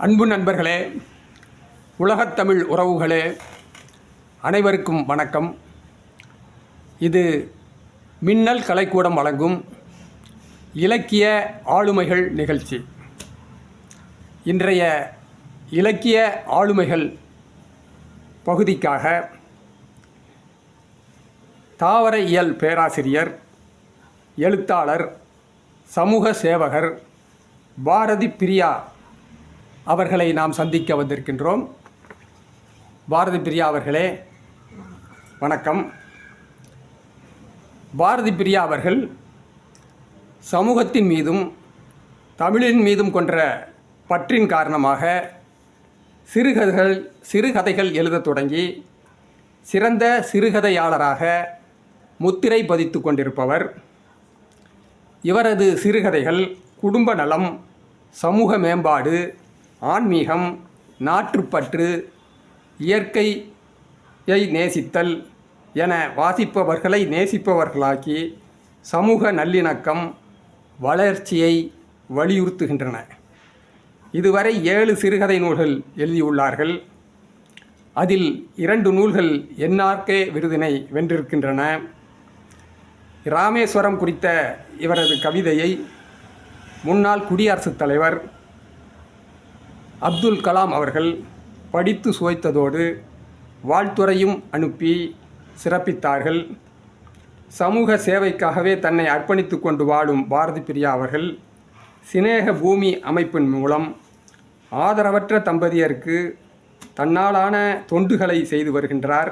அன்பு நண்பர்களே, உலகத்தமிழ் உறவுகளே, அனைவருக்கும் வணக்கம். இது மின்னல் கலைக்கூடம் வழங்கும் இலக்கிய ஆளுமைகள் நிகழ்ச்சி. இன்றைய இலக்கிய ஆளுமைகள் பகுதிக்காக தாவர இயல் பேராசிரியர், எழுத்தாளர், சமூக சேவகர் பாரதி பிரியா அவர்களை நாம் சந்திக்க வந்திருக்கின்றோம். பாரதி பிரியா அவர்களே வணக்கம். பாரதி பிரியா அவர்கள் சமூகத்தின் மீதும் தமிழின் மீதும் கொண்ட பற்றின் காரணமாக சிறுகதைகள் எழுதத் தொடங்கி சிறந்த சிறுகதையாளராக முத்திரை பதித்து கொண்டிருப்பவர். இவரது சிறுகதைகள் குடும்ப நலம், சமூக மேம்பாடு, ஆன்மீகம், நாட்டுப்பற்று, இயற்கையை நேசித்தல் என வாசிப்பவர்களை நேசிப்பவர்களாக்கி சமூக நல்லிணக்கம், வளர்ச்சியை வலியுறுத்துகின்றன. இதுவரை 7 சிறுகதை நூல்கள் எழுதியுள்ளார்கள். அதில் 2 நூல்கள் NRK விருதினை வென்றிருக்கின்றன. இராமேஸ்வரம் குறித்த இவரது கவிதையை முன்னாள் குடியரசுத் தலைவர் அப்துல் கலாம் அவர்கள் படித்து சுவைத்ததோடு வாழ்த்துரையும் அனுப்பி சிறப்பித்தார்கள். சமூக சேவைக்காகவே தன்னை அர்ப்பணித்து கொண்டு வாழும் பாரதி பிரியா அவர்கள் சிநேக பூமி அமைப்பின் மூலம் ஆதரவற்ற தம்பதியருக்கு தன்னாலான தொண்டுகளை செய்து வருகின்றார்.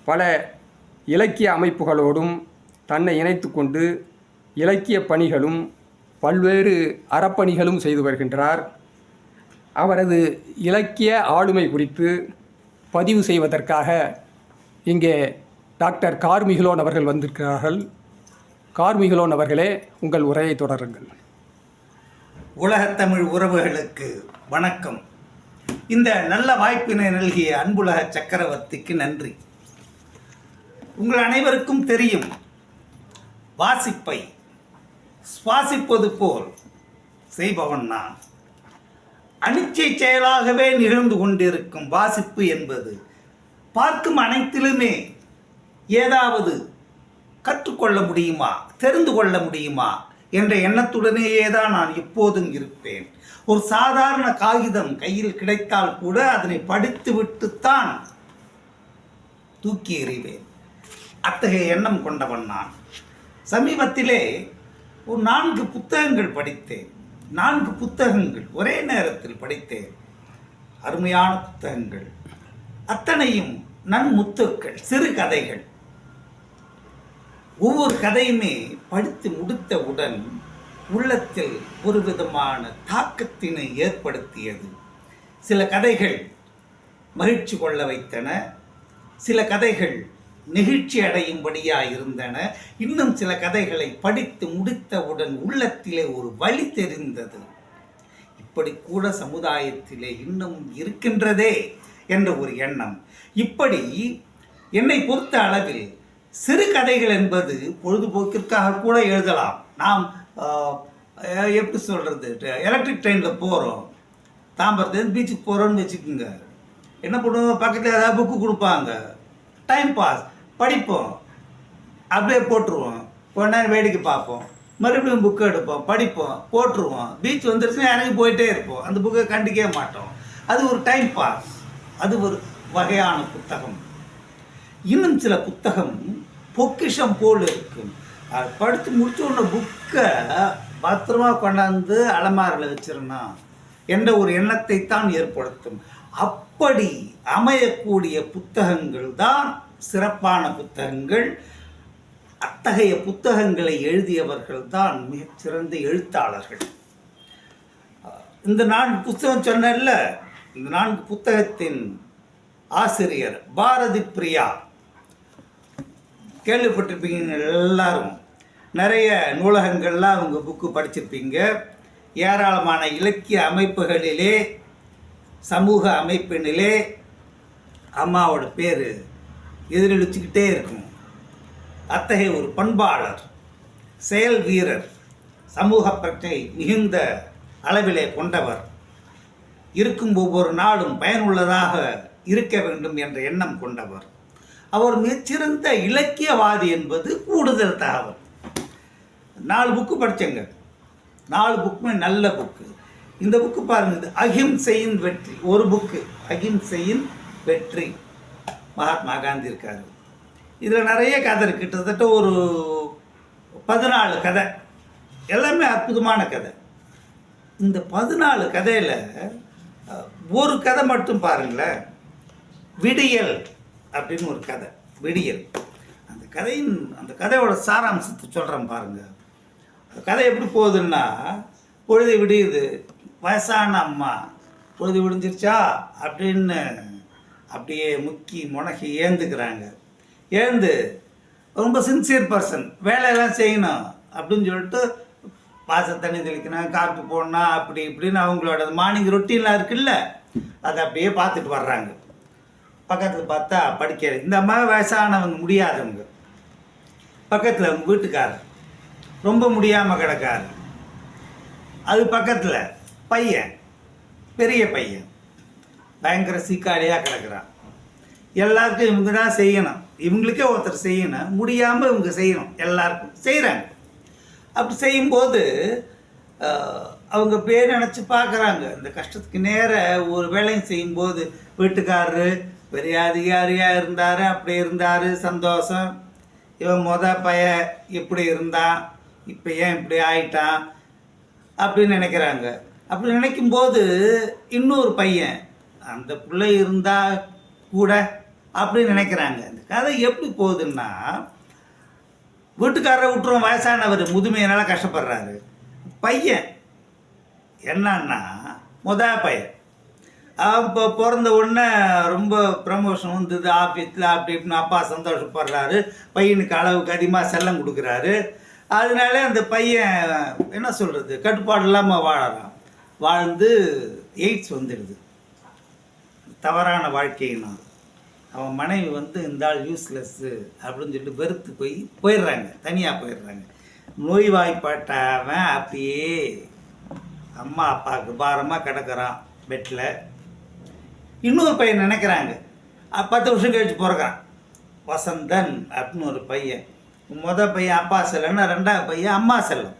பல இலக்கிய அமைப்புகளோடும் தன்னை இணைத்து கொண்டு இலக்கிய பணிகளும் பல்வேறு அறப்பணிகளும் செய்து வருகின்றார். அவரது இலக்கிய ஆளுமை குறித்து பதிவு செய்வதற்காக இங்கே டாக்டர் கார்மிகிலோன் அவர்கள் வந்திருக்கிறார்கள். கார்மிகிலோன் அவர்களே, உங்கள் உரையை தொடருங்கள். உலகத்தமிழ் உறவுகளுக்கு வணக்கம். இந்த நல்ல வாய்ப்பினை நல்கிய அன்புலக சக்கரவர்த்திக்கு நன்றி. உங்கள் அனைவருக்கும் தெரியும், வாசிப்பை சுவாசிப்பது போல் செய்பவன் நான். அனிச்சை செயலாகவே நிகழ்ந்து கொண்டிருக்கும் வாசிப்பு என்பது பார்க்கும் அனைத்திலுமே ஏதாவது கற்றுக்கொள்ள முடியுமா, தெரிந்து கொள்ள முடியுமா என்ற எண்ணத்துடனேயே தான் நான் எப்போதும் இருப்பேன். ஒரு சாதாரண காகிதம் கையில் கிடைத்தால் கூட அதனை படித்துவிட்டுத்தான் தூக்கி எறிவேன். அத்தகைய எண்ணம் கொண்டவன் நான். சமீபத்திலே ஒரு 4 புத்தகங்கள் படித்தேன். 4 புத்தகங்கள் ஒரே நேரத்தில் படித்தேன். அருமையான புத்தகங்கள், அத்தனையும் நன்முத்துக்கள், சிறு கதைகள். ஒவ்வொரு கதையுமே படித்து முடித்தவுடன் உள்ளத்தில் ஒரு விதமான தாக்கத்தினை ஏற்படுத்தியது. சில கதைகள் மகிழ்ச்சி கொள்ள வைத்தன, சில கதைகள் நெகிழ்ச்சி அடையும்படியாக இருந்தன. இன்னும் சில கதைகளை படித்து முடித்தவுடன் உள்ளத்திலே ஒரு வலி தெரிந்தது. இப்படி கூட சமுதாயத்திலே இன்னும் இருக்கின்றதே என்ற ஒரு எண்ணம். இப்படி என்னை பொறுத்த அளவில் சிறு கதைகள் என்பது பொழுதுபோக்கிற்காக கூட எழுதலாம். நாம் எப்படி சொல்கிறது, எலக்ட்ரிக் ட்ரெயினில் போகிறோம், தாம்பரத்துலேருந்து பீச்சுக்கு போகிறோன்னு வச்சுக்கோங்க. என்ன பண்ணுவோம், பக்கத்தில் ஏதாவது புக்கு கொடுப்பாங்க, டைம் பாஸ் படிப்போம், அப்படியே போட்டுருவோம். கொஞ்ச நேரம் வேடிக்கை பார்ப்போம், மறுபடியும் புக்கு எடுப்போம், படிப்போம், போட்டுருவோம். பீச் வந்துருச்சுன்னா இறங்கி போயிட்டே இருப்போம், அந்த புக்கை கண்டிக்கவே மாட்டோம். அது ஒரு டைம் பாஸ், அது ஒரு வகையான புத்தகம். இன்னும் சில புத்தகம் பொக்கிஷம் போல் இருக்கும். படித்து முடிச்ச உடனே புக்கை பத்திரமா கொண்டாந்து அலமாரில் வச்சிடணும் என்ற ஒரு எண்ணத்தை தான் ஏற்படுத்தும். அப்படி அமையக்கூடிய புத்தகங்கள் தான் சிறப்பான புத்தகங்கள். அத்தகைய புத்தகங்களை எழுதியவர்கள் தான் மிகச்சிறந்த எழுத்தாளர்கள். இந்த 4 புத்தகம் சொன்னேன்ல, இந்த 4 புத்தகத்தின் ஆசிரியர் பாரதி பிரியா. கேள்விப்பட்டிருப்பீங்க எல்லாரும். நிறைய நூலகங்கள்லாம் அவங்க புக்கு படிச்சிருப்பீங்க. ஏராளமான இலக்கிய அமைப்புகளிலே, சமூக அமைப்பினிலே அம்மாவோட பேர் எதிரொலிச்சுக்கிட்டே இருக்கும். அத்தகைய ஒரு பண்பாளர், செயல் வீரர், சமூக பிரச்சனை மிகுந்த அளவிலே கொண்டவர், இருக்கும் ஒவ்வொரு நாளும் பயனுள்ளதாக இருக்க வேண்டும் என்ற எண்ணம் கொண்டவர். அவர் மிகச்சிறந்த இலக்கியவாதி என்பது கூடுதல் தகவல். 4 புக்கு படித்தேங்க. 4 புக்குமே நல்ல புக்கு. இந்த புக்கு பாருங்கள், இது அகிம்சையின் வெற்றி. ஒரு புக்கு அகிம்சையின் வெற்றி, மகாத்மா காந்தி இருக்கார். இதில் நிறைய கதை இருக்குது. கிட்டத்தட்ட ஒரு 14 கதை, எல்லாமே அற்புதமான கதை. இந்த 14 கதையில் ஒரு கதை மட்டும் பாருங்களேன், விடியல் அப்படின்னு ஒரு கதை. விடியல், அந்த கதையோட சாராம்சத்தை சொல்கிறேன் பாருங்கள். கதை எப்படி போகுதுன்னா, பொழுது விடியுது, வயசான அம்மா பொழுது விடிஞ்சிருச்சா அப்படின்னு அப்படியே முக்கி முனகி ஏந்துக்கிறாங்க. ஏந்து ரொம்ப சின்சியர் பர்சன், வேலையெல்லாம் செய்யணும் அப்படின்னு சொல்லிட்டு வாசல் தண்ணி தெளிக்கணும், காப்பி போடணும், அப்படி இப்படின்னு அவங்களோட மார்னிங் ரொட்டீன்லாம் இருக்குல்ல, அதை அப்படியே பார்த்துட்டு வர்றாங்க. பக்கத்தில் பார்த்தா படிக்க இந்த அம்மா வயசானவங்க, முடியாதவங்க. பக்கத்தில் அவங்க வீட்டுக்காரர் ரொம்ப முடியாமல் கிடக்காரு. அது பக்கத்தில் பையன், பெரிய பையன், பயங்கர சீக்காடியாக கிடக்கிறான். எல்லாருக்கும் இவங்க தான் செய்யணும், இவங்களுக்கே ஒருத்தர் செய்யணும், முடியாமல் இவங்க செய்யணும், எல்லாருக்கும் செய்கிறாங்க. அப்படி செய்யும்போது அவங்க பேர் நினச்சி பார்க்குறாங்க. இந்த கஷ்டத்துக்கு நேர ஒரு வேலையும் செய்யும்போது வீட்டுக்காரரு பெரிய அதிகாரியாக இருந்தார், அப்படி இருந்தார், சந்தோஷம். இவன் பையன் இப்படி இருந்தான், இப்போ ஏன் இப்படி ஆயிட்டான் அப்படின்னு நினைக்கிறாங்க. அப்படி நினைக்கும்போது இன்னொரு பையன், அந்த பிள்ளை இருந்தால் கூட அப்படின்னு நினைக்கிறாங்க. இந்த கதை எப்படி போகுதுன்னா, வீட்டுக்காரரை விட்டுருவோம், வயசானவர் முதுமையினால் கஷ்டப்படுறாரு. பையன் என்னன்னா பையன் இப்போ பிறந்த உடனே ரொம்ப ப்ரமோஷன் வந்தது ஆஃபீஸில், அப்படி இப்படின்னு அப்பா சந்தோஷப்படுறாரு. பையனுக்கு அளவுக்கு அதிகமாக செல்லம் கொடுக்குறாரு. அதனால அந்த பையன் என்ன சொல்கிறது, கட்டுப்பாடு இல்லாமல் வாழறான். வாழ்ந்து எய்ட்ஸ் வந்துடுது. தவறான வாழ்க்கையினால் அவன் மனைவி இந்த ஆள் யூஸ்லெஸ்ஸு அப்படின்னு சொல்லிட்டு வெறுத்து போயிடுறாங்க, தனியாக போயிடுறாங்க. நோய்வாய்ப்பட்டவன் அப்படியே அம்மா அப்பாவுக்கு பாரமாக கிடக்கிறான் பெட்டில். இன்னொரு பையன் நினைக்கிறாங்க, 10 வருஷம் கழிச்சு பிறக்கிறான், வசந்தன் அப்படின்னு ஒரு பையன். பையன் அப்பா செல்லம்னா, 2ஆவது பையன் அம்மா செல்லம்.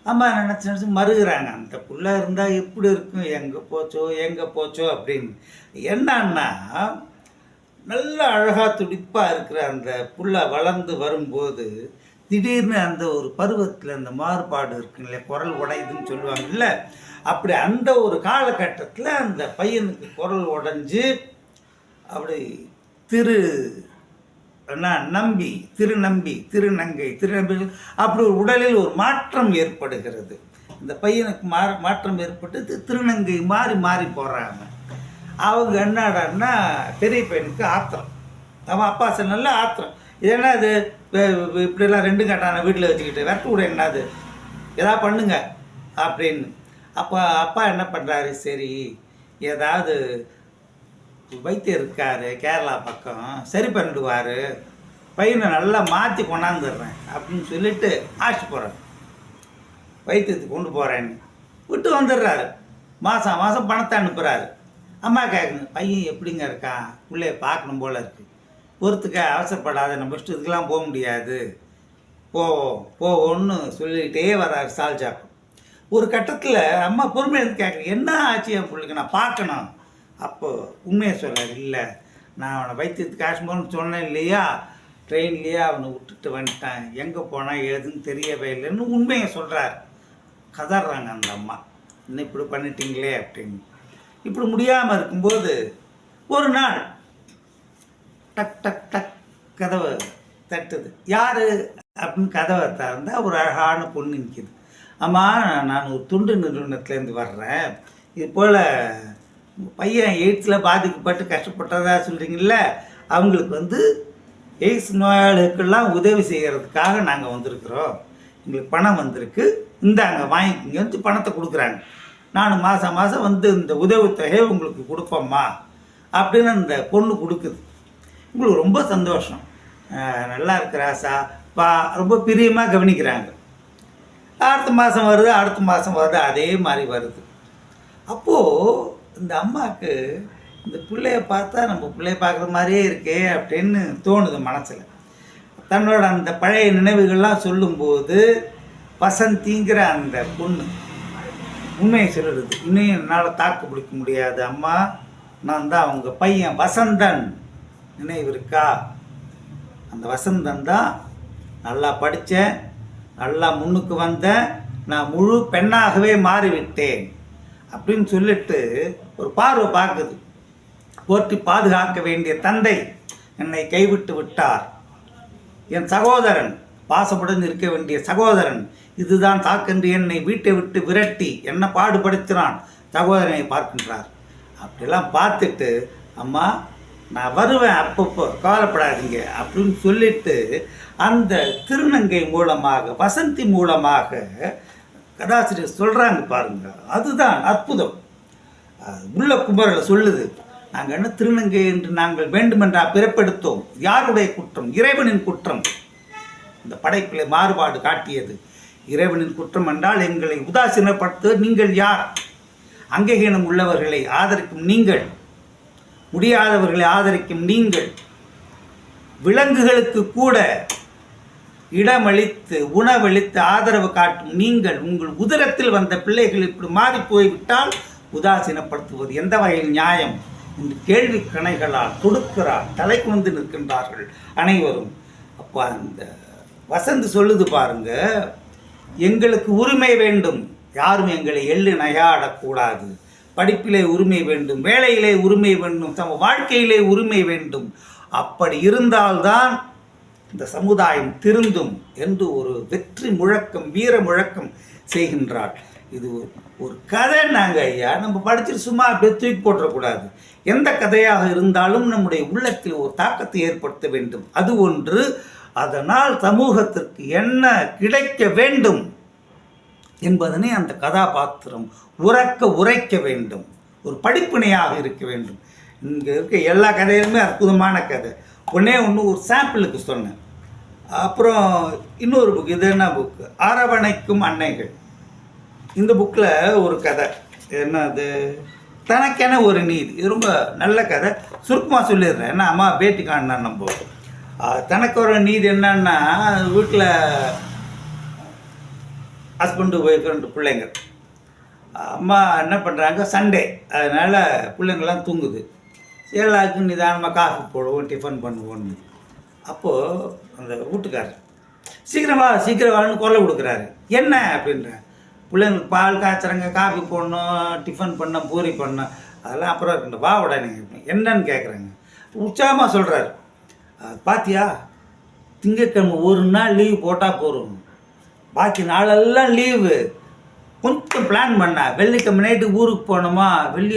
அம்மா நினச்சி மறுகிறாங்க, அந்த புள்ள இருந்தால் எப்படி இருக்கும், எங்கே போச்சோ அப்படின்னு. என்னன்னா, நல்ல அழகாக துடிப்பாக இருக்கிற அந்த புள்ள வளர்ந்து வரும்போது திடீர்னு அந்த ஒரு பருவத்தில் அந்த மாறுபாடு இருக்குங்களே, குரல் உடையுதுன்னு சொல்லுவாங்கல்ல, அப்படி அந்த ஒரு காலகட்டத்தில் அந்த பையனுக்கு குரல் உடைஞ்சு அப்படி திருநங்கை அப்படி ஒரு உடலில் ஒரு மாற்றம் ஏற்படுகிறது. இந்த பையனுக்கு மாற்றம் ஏற்பட்டு திருநங்கை மாறி போகிறாங்க. அவங்க என்னடான்னா, பெரிய பையனுக்கு ஆத்திரம். அவன் அப்பா நல்ல ஆத்திரம். இது என்ன அது இப்படிலாம் 2 கட்டான வீட்டில் வச்சுக்கிட்டு விரட்டு விட என்னது, எதாவது பண்ணுங்க அப்படின்னு. அப்பா என்ன பண்ணுறாரு, சரி ஏதாவது வைத்தியர் இருக்கார் கேரளா பக்கம், சரி பண்ணிடுவார், பையனை நல்லா மாற்றி கொண்டாந்துடுறேன் அப்படின்னு சொல்லிட்டு ஆட்சி போகிறார். வைத்தியத்துக்கு கொண்டு போகிறேன்னு விட்டு வந்துடுறாரு. மாதம் பணத்தை அனுப்புகிறாரு. அம்மா கேட்கணும், பையன் எப்படிங்க இருக்கான், பிள்ளைய பார்க்கணும் போல் இருக்குது, பொறுத்துக்க, அவசரப்படாத, நம்ம இஷ்டத்துக்கெலாம் போக முடியாது, போவோன்னு சொல்லிகிட்டே வர்றாரு சால்ஜாக்கு. ஒரு கட்டத்தில் அம்மா பொறுமையாக கேட்குறேன், என்ன ஆச்சு என் பிள்ளைக்கு, நான் பார்க்கணும். அப்போது உண்மையை சொல்கிறார், இல்லை நான் அவனை வைத்தியத்துக்கு காஷ்மீர்னு சொன்னேன் இல்லையா, ட்ரெயின்லேயே அவனை விட்டுட்டு வந்துட்டேன், எங்கே போனால் ஏதுன்னு தெரியவே இல்லைன்னு உண்மையை சொல்கிறார். கதறாங்க அந்த அம்மா, இன்னும் இப்படி பண்ணிட்டீங்களே அப்படின்னு. இப்படி முடியாமல் இருக்கும்போது ஒரு நாள் டக் டக் டக் கதவை தட்டுது. யார் அப்படின்னு கதவை திறந்தால் ஒரு அழகான பொண்ணு நிற்கிது. அம்மா, நான் ஒரு துண்டு நிறுவனத்துலேருந்து வர்றேன். இது போல் பையன் எய்ட்ஸில் பாதிக்கப்பட்டு கஷ்டப்பட்டதா சொல்கிறீங்கள, அவங்களுக்கு எய்ட்ஸ் நோயாளிகளுக்கெல்லாம் உதவி செய்கிறதுக்காக நாங்கள் வந்திருக்கிறோம். எங்களுக்கு பணம் வந்திருக்கு, இந்தாங்க வாங்கிக்கிங்க பணத்தை கொடுக்குறாங்க. நான் மாதம் மாதம் இந்த உதவித்தொகையை உங்களுக்கு கொடுப்போம்மா அப்படின்னு அந்த பொண்ணு கொடுக்குது. உங்களுக்கு ரொம்ப சந்தோஷம். நல்லா இருக்கிறாசா பா, ரொம்ப பிரியமாக கவனிக்கிறாங்க. அடுத்த மாதம் வருது, அதே மாதிரி வருது. அப்போது இந்த அம்மாவுக்கு இந்த பிள்ளைய பார்த்தா நம்ம பிள்ளைய பார்க்குற மாதிரியே இருக்கே அப்படின்னு தோணுது மனசில். தன்னோட அந்த பழைய நினைவுகள்லாம் சொல்லும்போது வசந்திங்கிற அந்த பொண்ணு உண்மையை சொல்லுறது. இன்னும் என்னால் தாக்கு பிடிக்க முடியாது அம்மா, நான் தான் அவங்க பையன் வசந்தன், நினைவு இருக்கா? அந்த வசந்தன் தான் நல்லா படித்தேன், நல்லா முன்னுக்கு வந்தேன், நான் முழு பெண்ணாகவே மாறிவிட்டேன் அப்படின்னு சொல்லிட்டு ஒரு பார்வை பார்க்குது. போற்றி பாதுகாக்க வேண்டிய தந்தை என்னை கைவிட்டு விட்டார். என் சகோதரன், பாசப்படன் இருக்க வேண்டிய சகோதரன் இதுதான் தாக்கென்று என்னை வீட்டை விட்டு விரட்டி என்ன பாடுபடுத்தினான். சகோதரனை பார்க்கின்றார். அப்படிலாம் பார்த்துட்டு, அம்மா நான் வருவேன், அப்பப்போ கவலைப்படாதீங்க அப்படின்னு சொல்லிட்டு அந்த திருநங்கை மூலமாக, வசந்தி மூலமாக கதாசிரியர் சொல்கிறாங்க பாருங்க. அதுதான் அற்புதம். உள்ள குமரலை சொல்லுது, நாங்கள் என்ன திருநங்கை என்று நாங்கள் வேண்டுமென்றா பிறப்பெடுத்தோம்? யாருடைய குற்றம்? இறைவனின் குற்றம். இந்த படைப்பில் மாறுபாடு காட்டியது. இறைவனின் குற்றம் என்றால் எங்களை உதாசீனப்படுத்த நீங்கள் யார்? அங்ககீனம் உள்ளவர்களை ஆதரிக்கும் நீங்கள், முடியாதவர்களை ஆதரிக்கும் நீங்கள், விலங்குகளுக்கு கூட இடமளித்து உணவளித்து ஆதரவு காட்டும் நீங்கள், உங்கள் உதரத்தில் வந்த பிள்ளைகள் இப்படி மாறி போய்விட்டால் உதாசீனப்படுத்துவது எந்த வகையில் நியாயம் என்று கேள்வி கணைகளால் தொடுக்கிறார். தலை குனிந்து நிற்கின்றார்கள் அனைவரும். அப்போ அந்த வசந்த் சொல்லுது பாருங்க, எங்களுக்கு உரிமை வேண்டும், யாரும் எங்களை எள்ளு நகையாடக்கூடாது. படிப்பிலே உரிமை வேண்டும், வேலையிலே உரிமை வேண்டும், தம் வாழ்க்கையிலே உரிமை வேண்டும். அப்படி இருந்தால்தான் இந்த சமுதாயம் திருந்தும் என்று ஒரு வெற்றி முழக்கம், வீர முழக்கம் செய்கின்றார். இது ஒரு கதை. நாங்கள் ஐயா நம்ம படிச்சுட்டு சும்மா அப்படியே தூக்கி போட்டக்கூடாது. எந்த கதையாக இருந்தாலும் நம்முடைய உள்ளத்தில் ஒரு தாக்கத்தை ஏற்படுத்த வேண்டும். அது ஒன்று. அதனால் சமூகத்திற்கு என்ன கிடைக்க வேண்டும் என்பதனை அந்த கதாபாத்திரம் உரைக்க வேண்டும். ஒரு படிப்பினையாக இருக்க வேண்டும். இங்கே இருக்க எல்லா கதையிலுமே அற்புதமான கதை. ஒன்று ஒரு சாம்பிளுக்கு சொன்னேன். அப்புறம் இன்னொரு புக், இது என்ன புக்கு, அரவணைக்கும் அன்னைகள். இந்த புக்கில் ஒரு கதை, என்னது, தனக்கென ஒரு நீதி. இது ரொம்ப நல்ல கதை. சுருக்கமாக சொல்லிடுறேன், ஏன்னா அம்மா பேட்டி காணா நம்ம. தனக்கு ஒரு நீதி என்னன்னா, வீட்டில் ஹஸ்பண்டு ஒய்ஃப் 2 பிள்ளைங்க. அம்மா என்ன பண்ணுறாங்க, சண்டே, அதனால் பிள்ளைங்கள்லாம் தூங்குது. எல்லாருக்கும் நிதானமாக காஃபி போடுவோம், டிஃபன் பண்ணுவோன்னு. அப்போது அந்த வீட்டுக்காரர் சீக்கிரம் வான்னு குரலை கொடுக்குறாரு. என்ன அப்படின்ற, பிள்ளைங்களுக்கு பால் காய்ச்சறங்க, காஃபி போடணும், டிஃபன் பண்ண, பூரி பண்ணோம், அதெல்லாம் அப்புறம் இருக்குண்ட, வா உடனே என்னன்னு கேட்குறாங்க. உற்சாகமாக சொல்கிறாரு, பாத்தியா, திங்கட்கிழமை ஒரு நாள் லீவு போட்டால் போகிறோம், பாக்கி நாளெல்லாம் லீவு. கொஞ்சம் பிளான் பண்ணா, வெள்ளிக்கிழமை நைட்டு ஊருக்கு போனோமா, வெள்ளி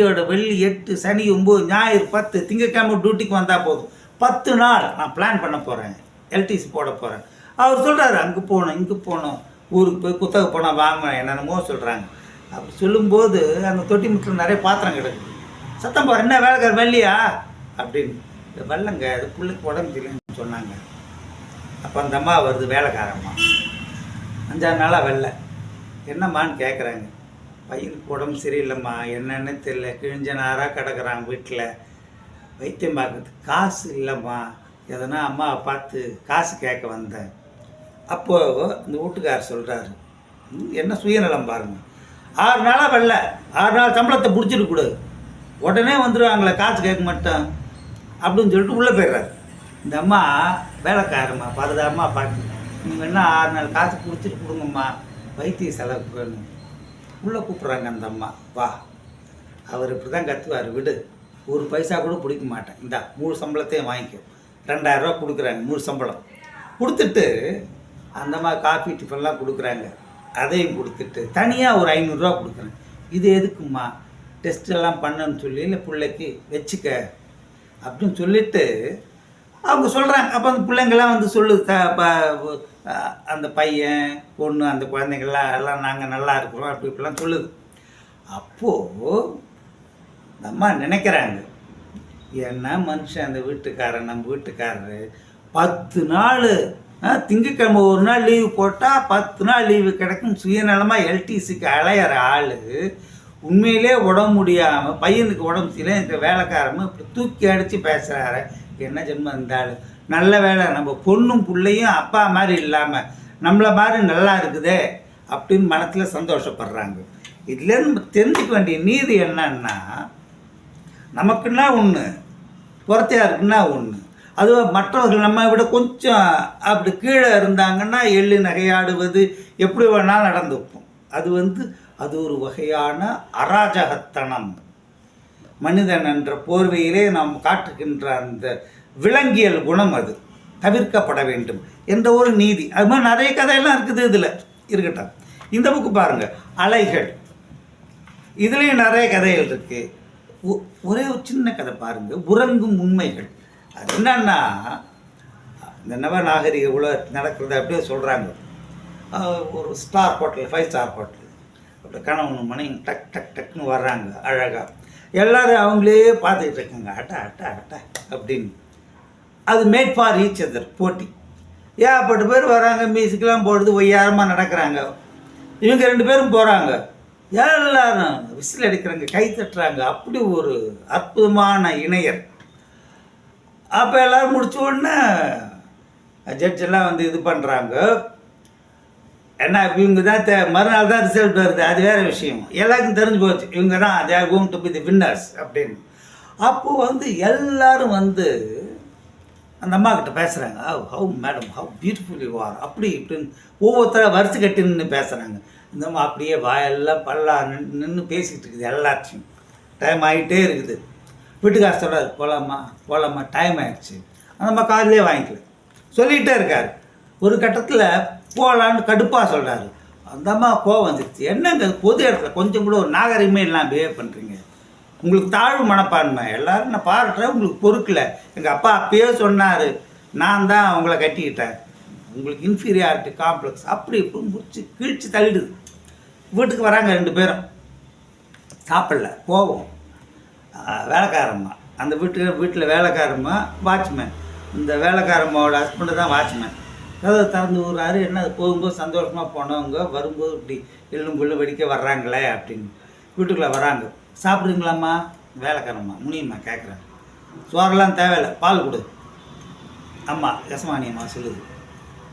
8, சனி 9, ஞாயிறு 10, திங்கட்கிழமை டியூட்டிக்கு வந்தால் போதும். 10 நாள் நான் பிளான் பண்ண போகிறேன், எல்டிசி போட போகிறேன். அவர் சொல்கிறாரு, அங்கே போகணும், இங்கே போகணும், ஊருக்கு போய் குத்தகை போனால் வாங்க, என்னென்னமோ சொல்கிறாங்க. அப்படி சொல்லும்போது அந்த தொட்டி முட்டில் நிறைய பாத்திரம் கிடக்குது. சத்தம் போகிற, என்ன வேலைக்கார வெள்ளியா அப்படின்னு. இந்த வெள்ளங்க அது பிள்ளைக்கு உடம்பு சரியில்லைன்னு சொன்னாங்க. அப்போ அந்த அம்மா வருது, வேலைக்காரம்மா, 5-6 நாளாக வெள்ளை. என்னம்மான்னு கேட்குறாங்க. பையனுக்கு உடம்பு சரியில்லைம்மா, என்னென்னு தெரியல, கிழிஞ்ச நாராக கிடக்குறான் வீட்டில், வைத்தியம் பார்க்கறதுக்கு காசு இல்லைம்மா, எதனா அம்மாவை பார்த்து காசு கேட்க வந்தேன். அப்போது இந்த வீட்டுக்காரர் சொல்கிறாரு, என்ன சுயநலம் பாருங்கள், 6 நாளாக வெள்ள, 6 நாள் சம்பளத்தை பிடிச்சிருக்கூடாது, உடனே வந்துடுவாங்களே காசு கேட்க மாட்டேன் அப்படின்னு சொல்லிட்டு உள்ளே போயிடுறாரு. இந்த அம்மா வேலைக்காரம்மா பரதாரம்மா பார்த்து, நீங்கள் என்ன 6 நாள் காசு பிடிச்சிட்டு கொடுங்கம்மா, வைத்திய செலவுக்கு வேணும். உள்ளே கூப்பிட்றாங்க அந்த அம்மா, வா, அவர் இப்படி தான் கற்றுவார், விடு, 1 பைசா கூட பிடிக்க மாட்டேன், இந்தா முழு சம்பளத்தையும் வாங்கிக்கோ, 2000 கொடுக்குறாங்க முழு சம்பளம். கொடுத்துட்டு அந்தம்மா காஃபி டிஃபன்லாம் கொடுக்குறாங்க. அதையும் கொடுத்துட்டு தனியாக ஒரு 500 கொடுக்குறேன். இது எதுக்குமா? டெஸ்ட்டெல்லாம் பண்ணுன்னு சொல்லி இல்லை பிள்ளைக்கு வச்சுக்க அப்படின்னு சொல்லிவிட்டு அவங்க சொல்கிறாங்க. அப்போ அந்த பிள்ளைங்கள்லாம் வந்து சொல்லுது, அந்த பையன் பொண்ணு அந்த குழந்தைங்கள்லாம் எல்லாம் நாங்கள் நல்லா இருக்கிறோம் அப்படி இப்படிலாம் சொல்லுது. அப்போது இந்த அம்மா நினைக்கிறாங்க, என்ன மனுஷன் அந்த வீட்டுக்காரன், நம்ம வீட்டுக்காரரு 10 நாள் திங்கக்கிழமை ஒரு நாள் லீவு போட்டால் 10 நாள் லீவு கிடைக்கும் சுயநலமாக எல்டிசிக்கு அலையிற ஆள் உண்மையிலே உடம்பு முடியாமல் பையனுக்கு உடம்பு சரியில்லை இந்த வேலைக்காரமும் இப்படி தூக்கி அடித்து பேசுகிறாரு. என்ன ஜென்மம் இருந்தாலும் நல்ல வேலை நம்ம பொண்ணும் பிள்ளையும் அப்பா மாதிரி இல்லாமல் நம்மளை மாதிரி நல்லா இருக்குதே அப்படின்னு மனத்தில் சந்தோஷப்படுறாங்க. இதில் நம்ம தெரிஞ்சுக்க வேண்டிய நீதி என்னன்னா, நமக்குன்னா ஒன்று, புறத்தையாக இருக்குன்னா ஒன்று. அதுவும் மற்றவர்கள் நம்ம விட கொஞ்சம் அப்படி கீழே இருந்தாங்கன்னா எள்ளு நகையாடுவது எப்படி வேணாலும் நடந்து வைப்போம். அது ஒரு வகையான அராஜகத்தனம். மனிதன் என்ற போர்வையிலே நாம் காட்டுகின்ற அந்த விலங்கியல் குணம் அது தவிர்க்கப்பட வேண்டும் என்ற ஒரு நீதி. அது மாதிரி நிறைய கதையெல்லாம் இருக்குது. இதில் இருக்கட்டும், இந்த புக்கு பாருங்கள், அலைகள். இதுலேயும் நிறைய கதைகள் இருக்குது. ஒரே ஒரு சின்ன கதை பாருங்கள், உறங்கும் உண்மைகள். அது என்னன்னா, இந்த நவ நாகரிக உலக நடக்கிறத அப்படியே சொல்கிறாங்க. ஒரு ஸ்டார் ஹோட்டல், 5 ஸ்டார் ஹோட்டல், அப்படி கணவன் மணி டக் டக் டக்குன்னு வர்றாங்க அழகாக. எல்லோரும் அவங்களே பார்த்துக்கிட்டு இருக்காங்க, அட்டா அட்டா அட்டா அப்படின்னு. அது மேட் ஃபார் ஈச் அதர் போட்டி. ஏகப்பட்ட பேர் வராங்க, மியூசிக்கெலாம் போடுறது, ஒய்யாரமாக நடக்கிறாங்க. இவங்க 2 பேரும் போகிறாங்க, எல்லாரும் விசில் அடிக்கிறாங்க, கை தட்டுறாங்க. அப்படி ஒரு அற்புதமான இணையர். அப்போ எல்லோரும் முடிச்ச உடனே ஜட்ஜெல்லாம் வந்து இது பண்ணுறாங்க. ஏன்னா இவங்க தான் மறுநாள் தான் ரிசல்ட் வருது, அது வேறு விஷயம். எல்லாருக்கும் தெரிஞ்சு போச்சு இவங்க தான் they are going to be the winners அப்படின்னு. அப்போது வந்து எல்லோரும் வந்து அந்த அம்மா கிட்ட பேசுகிறாங்க, how madam, how beautiful you are அப்படி இப்படின்னு ஒவ்வொருத்தர வரிசை கட்டி நின்று பேசுகிறாங்க. இந்த அம்மா அப்படியே வாயெல்லாம் பல்லா நின்று பேசிக்கிட்டு இருக்குது. எல்லாத்தையும் டைம் ஆகிட்டே இருக்குது. வீட்டுக்கார சொல்கிறார், போகலாமா டைம் ஆகிடுச்சு. அந்த அம்மா காலையிலே வாங்கிக்கல சொல்லிகிட்டே இருக்கார். ஒரு கட்டத்தில் போகலான்னு கடுப்பாக சொல்கிறாரு. அந்த அம்மா கோவம் வந்துடுச்சு. என்னங்க பொது இடத்துல கொஞ்சம் கூட ஒரு நாகரிகமே இல்லாமல் பிஹேவ் பண்ணுறீங்க, உங்களுக்கு தாழ்வு மனப்பான்மை, எல்லோரும் நான் பாராட்டுறேன், உங்களுக்கு பொறுக்கலை. எங்கள் அப்பா அப்பயே சொன்னார், நான் தான் அவங்கள கட்டிக்கிட்டேன், உங்களுக்கு இன்ஃபீரியாரிட்டி காம்ப்ளெக்ஸ் அப்படி இப்படி முடிச்சு கிழிச்சு தள்ளிடுது. வீட்டுக்கு வராங்க 2 பேரும், சாப்பிடல, கோவம். வேலைக்காரம்மா, அந்த வீட்டில் வேலைக்காரம்மா வாட்ச்மேன். இந்த வேலைக்காரம்மாவோட ஹஸ்பண்டு தான் வாட்ச்மேன். கதவை திறந்து விடுறாரு. என்ன போகும்போது சந்தோஷமாக போனவங்க வரும்போது இப்படி எள்ளும் புல்லு வெடிக்க வர்றாங்களே அப்படின்னு வீட்டுக்குள்ளே வராங்க. சாப்பிட்றீங்களாம்மா? வேலைக்காரம்மா முனியம்மா கேட்குறேன். சோறெல்லாம் தேவையில்லை, பால் கொடு. அம்மா யசமானியம்மா சொல்லுது.